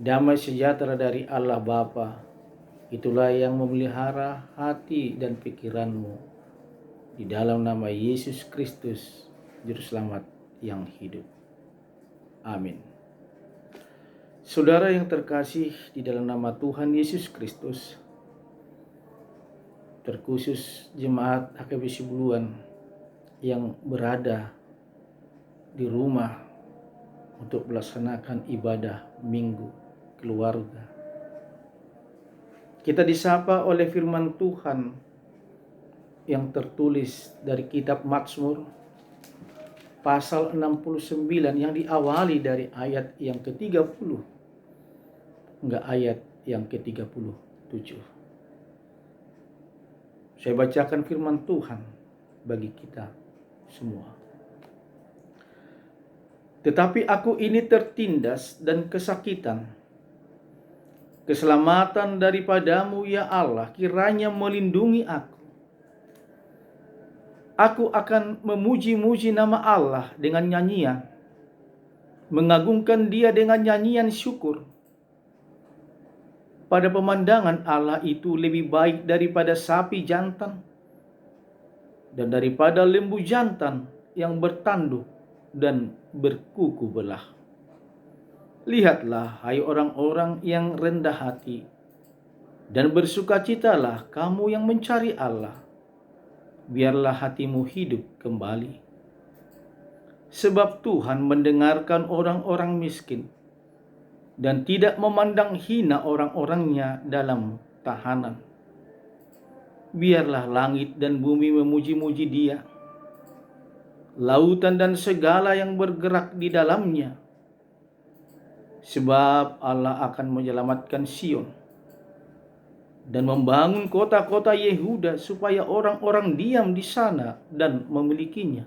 Damai sejahtera dari Allah Bapa, itulah yang memelihara hati dan pikiranmu di dalam nama Yesus Kristus, Juru Selamat yang hidup. Amin. Saudara yang terkasih di dalam nama Tuhan Yesus Kristus, terkhusus jemaat HKB Sibuluan yang berada di rumah untuk melaksanakan ibadah minggu keluarga. Kita disapa oleh firman Tuhan yang tertulis dari kitab Mazmur pasal 69 yang diawali dari ayat yang ke-30 hingga ayat yang ke-37. Saya bacakan firman Tuhan bagi kita semua. Tetapi aku ini tertindas dan kesakitan. Keselamatan daripadamu ya Allah kiranya melindungi aku. Aku akan memuji-muji nama Allah dengan nyanyian, mengagungkan Dia dengan nyanyian syukur. Pada pemandangan Allah itu lebih baik daripada sapi jantan dan daripada lembu jantan yang bertanduk dan berkuku belah. Lihatlah, hai orang-orang yang rendah hati, dan bersukacitalah kamu yang mencari Allah. Biarlah hatimu hidup kembali. Sebab Tuhan mendengarkan orang-orang miskin dan tidak memandang hina orang-orangnya dalam tahanan. Biarlah langit dan bumi memuji-muji Dia, lautan dan segala yang bergerak di dalamnya. Sebab Allah akan menyelamatkan Sion dan membangun kota-kota Yehuda supaya orang-orang diam di sana dan memilikinya.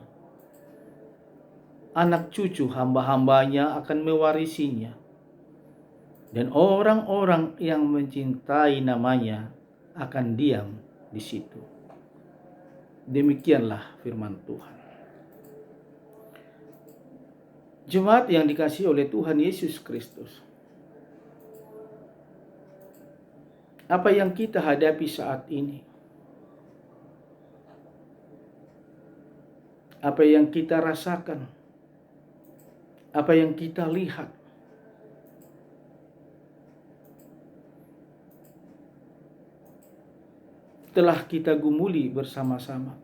Anak cucu hamba-hambanya akan mewarisinya, dan orang-orang yang mencintai namanya akan diam di situ. Demikianlah firman Tuhan. Jemaat yang dikasihi oleh Tuhan Yesus Kristus, apa yang kita hadapi saat ini, apa yang kita rasakan, apa yang kita lihat, telah kita gumuli bersama-sama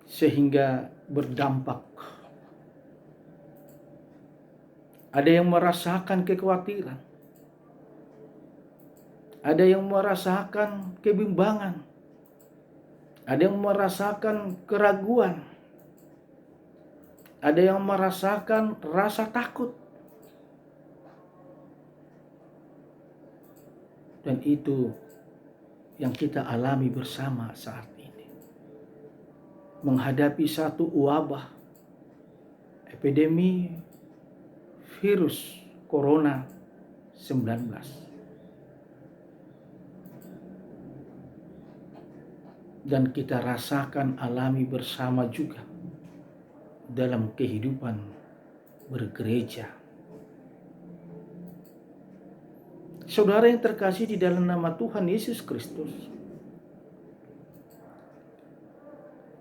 sehingga berdampak. Ada yang merasakan kekhawatiran, ada yang merasakan kebimbangan, ada yang merasakan keraguan, ada yang merasakan rasa takut. Dan itu yang kita alami bersama saat ini. Menghadapi satu wabah, epidemi virus corona 19. Dan kita rasakan alami bersama juga dalam kehidupan bergereja. Saudara yang terkasih di dalam nama Tuhan Yesus Kristus,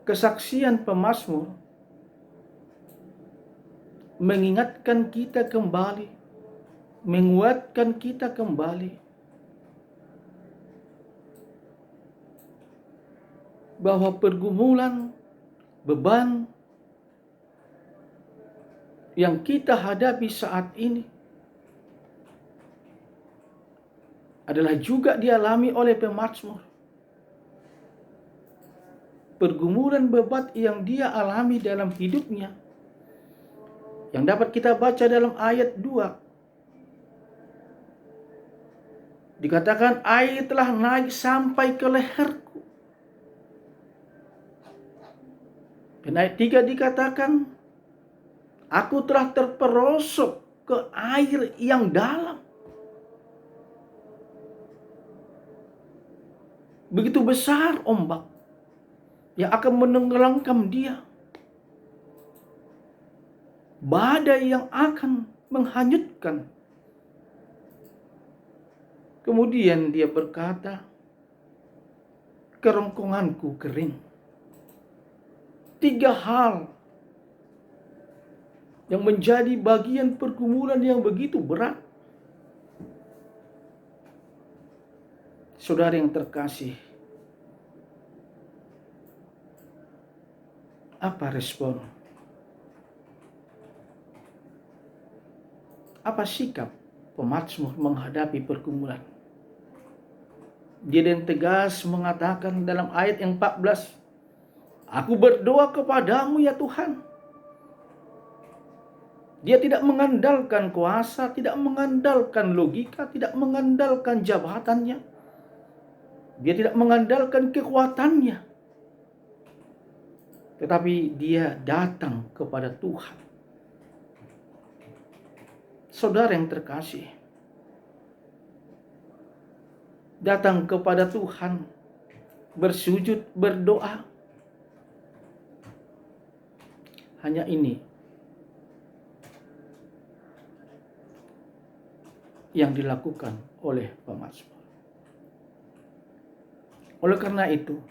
kesaksian pemazmur mengingatkan kita kembali, menguatkan kita kembali bahwa pergumulan, beban yang kita hadapi saat ini adalah juga dialami oleh pemazmur. Pergumulan beban yang dia alami dalam hidupnya, yang dapat kita baca dalam ayat 2. Dikatakan air telah naik sampai ke leherku. Dan ayat 3 dikatakan aku telah terperosok ke air yang dalam. Begitu besar ombak yang akan menenggelamkan dia. badai yang akan menghanyutkan. Kemudian dia berkata, kerongkonganku kering. 3 hal yang menjadi bagian pergumulan yang begitu berat. Saudara yang terkasih, apa respon? Apa sikap pemazmur menghadapi pergumulan? Dia dengan tegas mengatakan dalam ayat yang 14, aku berdoa kepadamu ya Tuhan. Dia tidak mengandalkan kuasa, tidak mengandalkan logika, tidak mengandalkan jabatannya. Dia tidak mengandalkan kekuatannya. Tetapi dia datang kepada Tuhan. Saudara yang terkasih, datang kepada Tuhan, bersujud, berdoa. Hanya ini yang dilakukan oleh pemazmur. Oleh karena itu,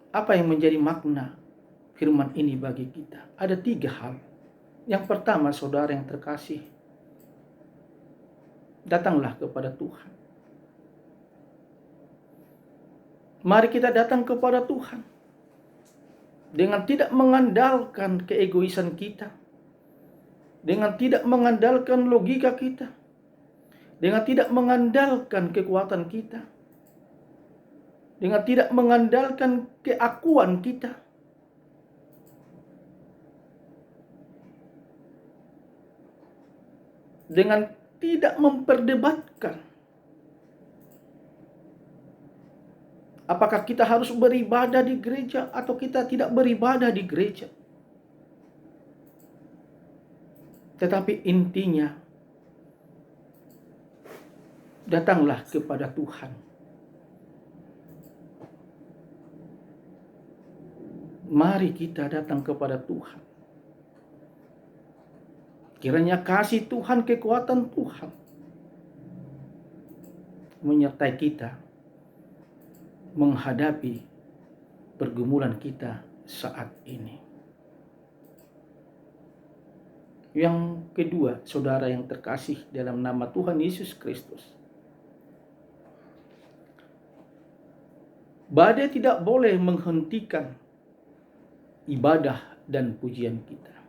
apa yang menjadi makna firman ini bagi kita? Ada 3 hal. Yang pertama, saudara yang terkasih, datanglah kepada Tuhan. Mari kita datang kepada Tuhan dengan tidak mengandalkan keegoisan kita, dengan tidak mengandalkan logika kita, dengan tidak mengandalkan kekuatan kita, dengan tidak mengandalkan keakuan kita. Dengan tidak memperdebatkan apakah kita harus beribadah di gereja atau kita tidak beribadah di gereja. Tetapi intinya, datanglah kepada Tuhan. Mari kita datang kepada Tuhan. Kiranya kasih Tuhan, kekuatan Tuhan menyertai kita menghadapi pergumulan kita saat ini. Yang kedua, saudara yang terkasih dalam nama Tuhan Yesus Kristus, badai tidak boleh menghentikan ibadah dan pujian kita.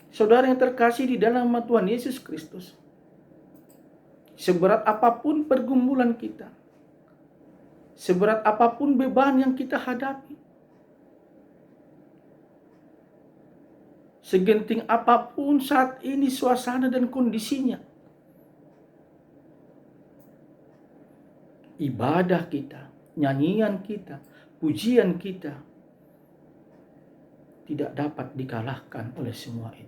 Saudara yang terkasih di dalam nama Tuhan Yesus Kristus, seberat apapun pergumulan kita, seberat apapun beban yang kita hadapi, segenting apapun saat ini suasana dan kondisinya, ibadah kita, nyanyian kita, pujian kita tidak dapat dikalahkan oleh semua itu.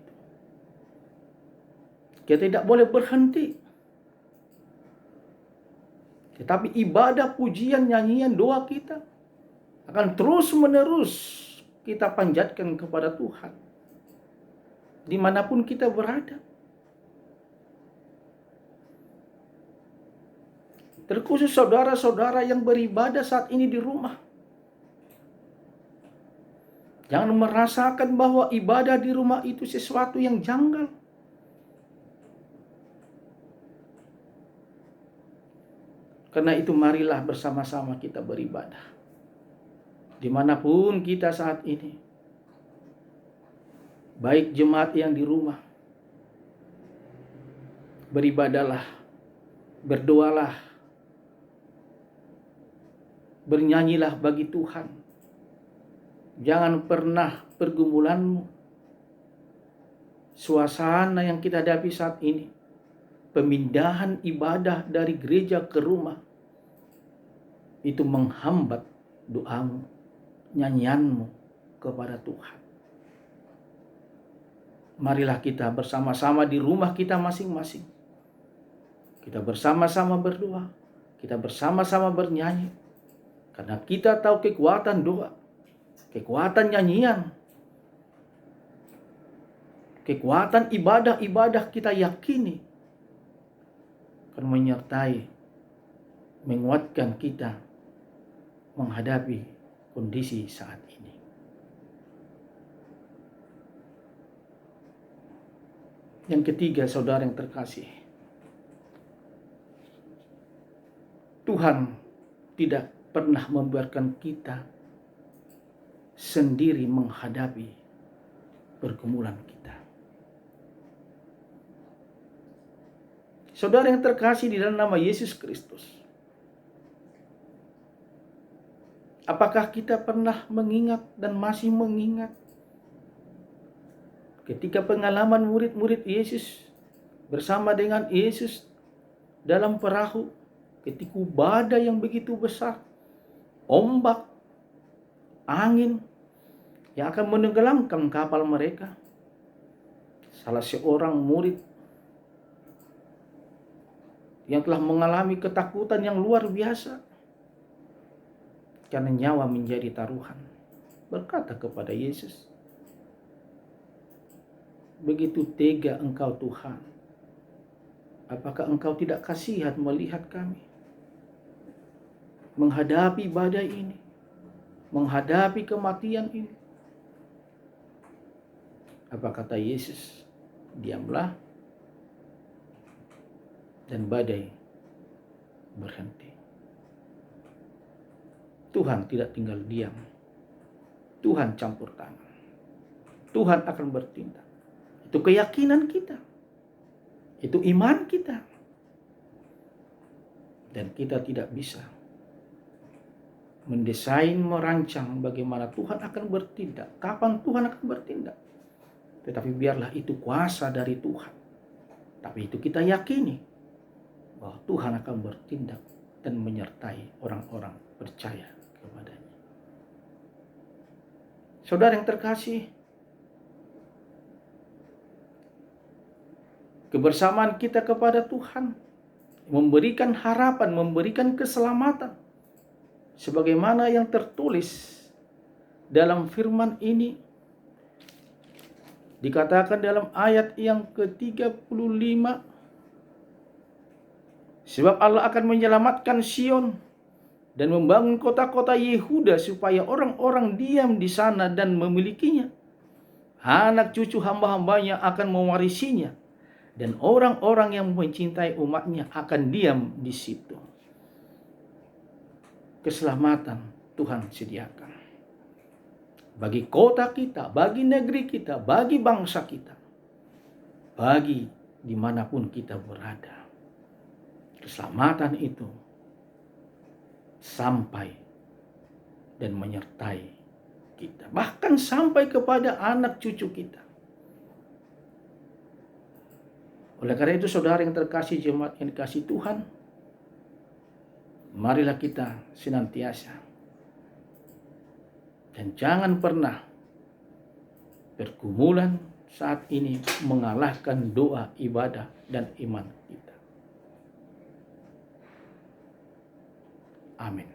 Kita tidak boleh berhenti. Tetapi ibadah, pujian, nyanyian, doa kita akan terus-menerus kita panjatkan kepada Tuhan, dimanapun kita berada. Terkhusus saudara-saudara yang beribadah saat ini di rumah. Jangan merasakan bahwa ibadah di rumah itu sesuatu yang janggal. Karena itu marilah bersama-sama kita beribadah. Dimanapun kita saat ini. Baik jemaat yang di rumah. Beribadahlah. Berdoalah. Bernyanyilah bagi Tuhan. Jangan pernah pergumulanmu, suasana yang kita hadapi saat ini, pemindahan ibadah dari gereja ke rumah, itu menghambat doamu, nyanyianmu kepada Tuhan. Marilah kita bersama-sama di rumah kita masing-masing. Kita bersama-sama berdoa, kita bersama-sama bernyanyi. Karena kita tahu kekuatan doa. kekuatan nyanyian, kekuatan ibadah-ibadah kita yakini akan menyertai, menguatkan kita menghadapi kondisi saat ini. Yang ketiga, saudara yang terkasih, Tuhan tidak pernah membiarkan kita sendiri menghadapi pergumulan kita. Saudara yang terkasih di dalam nama Yesus Kristus, apakah kita pernah mengingat dan masih mengingat ketika pengalaman murid-murid Yesus bersama dengan Yesus dalam perahu, ketika badai yang begitu besar, ombak, angin yang akan menenggelamkan kapal mereka. Salah seorang murid yang telah mengalami ketakutan yang luar biasa karena nyawa menjadi taruhan, berkata kepada Yesus, "Begitu tega Engkau Tuhan, apakah Engkau tidak kasihan melihat kami menghadapi badai ini, menghadapi kematian ini?" Apa kata Yesus? "Diamlah," dan badai berhenti. Tuhan tidak tinggal diam. Tuhan campur tangan. Tuhan akan bertindak. Itu keyakinan kita. Itu iman kita. Dan kita tidak bisa mendesain, merancang bagaimana Tuhan akan bertindak, kapan Tuhan akan bertindak. Tetapi biarlah itu kuasa dari Tuhan. Tapi itu kita yakini bahwa Tuhan akan bertindak dan menyertai orang-orang percaya kepadanya. Saudara yang terkasih, kebersamaan kita kepada Tuhan memberikan harapan, memberikan keselamatan. Sebagaimana yang tertulis dalam firman ini, dikatakan dalam ayat yang ke-35, sebab Allah akan menyelamatkan Sion dan membangun kota-kota Yehuda supaya orang-orang diam di sana dan memilikinya. Anak cucu hamba-hambanya akan mewarisinya dan orang-orang yang mencintai umatnya akan diam di situ. Keselamatan Tuhan sediakan bagi kota kita, bagi negeri kita, bagi bangsa kita, bagi dimanapun kita berada. Keselamatan itu sampai dan menyertai kita, bahkan sampai kepada anak cucu kita. Oleh karena itu, saudara yang terkasih, jemaat yang dikasih Tuhan, marilah kita senantiasa dan jangan pernah pergumulan saat ini mengalahkan doa, ibadah, dan iman kita. Amin.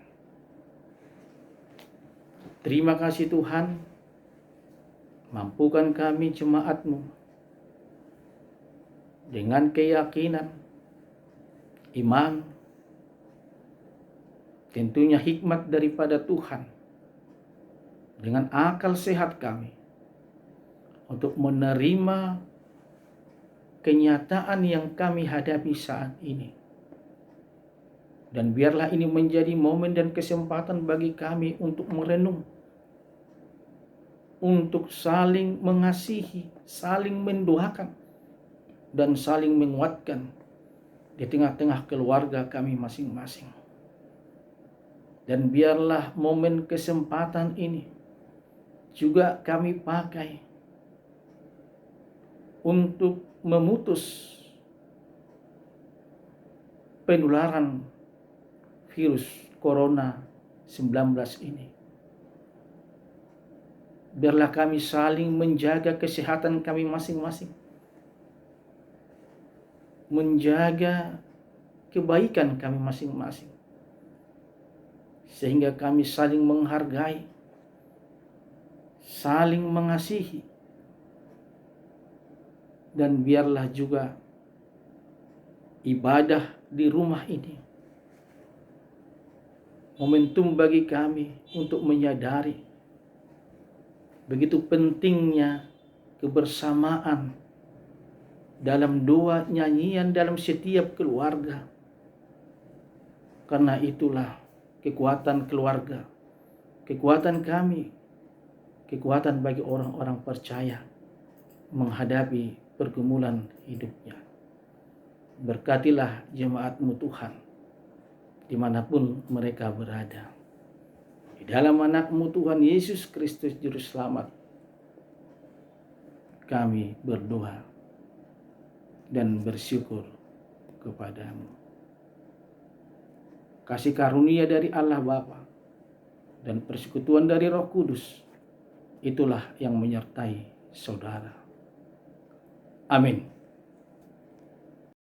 Terima kasih Tuhan, mampukan kami jemaat-Mu dengan keyakinan, iman, tentunya hikmat daripada Tuhan, dengan akal sehat kami untuk menerima kenyataan yang kami hadapi saat ini. Dan biarlah ini menjadi momen dan kesempatan bagi kami untuk merenung, untuk saling mengasihi, saling mendoakan, dan saling menguatkan di tengah-tengah keluarga kami masing-masing. Dan biarlah momen kesempatan ini juga kami pakai untuk memutus penularan virus corona 19 ini. Biarlah kami saling menjaga kesehatan kami masing-masing, menjaga kebaikan kami masing-masing, sehingga kami saling menghargai saling mengasihi, dan biarlah juga ibadah di rumah ini momentum bagi kami untuk menyadari begitu pentingnya kebersamaan dalam doa nyanyian dalam setiap keluarga. Karena itulah kekuatan keluarga, kekuatan kami, kekuatan bagi orang-orang percaya menghadapi pergumulan hidupnya. Berkatilah jemaat-Mu Tuhan dimanapun mereka berada. Di dalam anak-Mu Tuhan Yesus Kristus Juru Selamat, kami berdoa dan bersyukur kepadamu. Kasih karunia dari Allah Bapa dan persekutuan dari Roh Kudus, itulah yang menyertai saudara. Amin.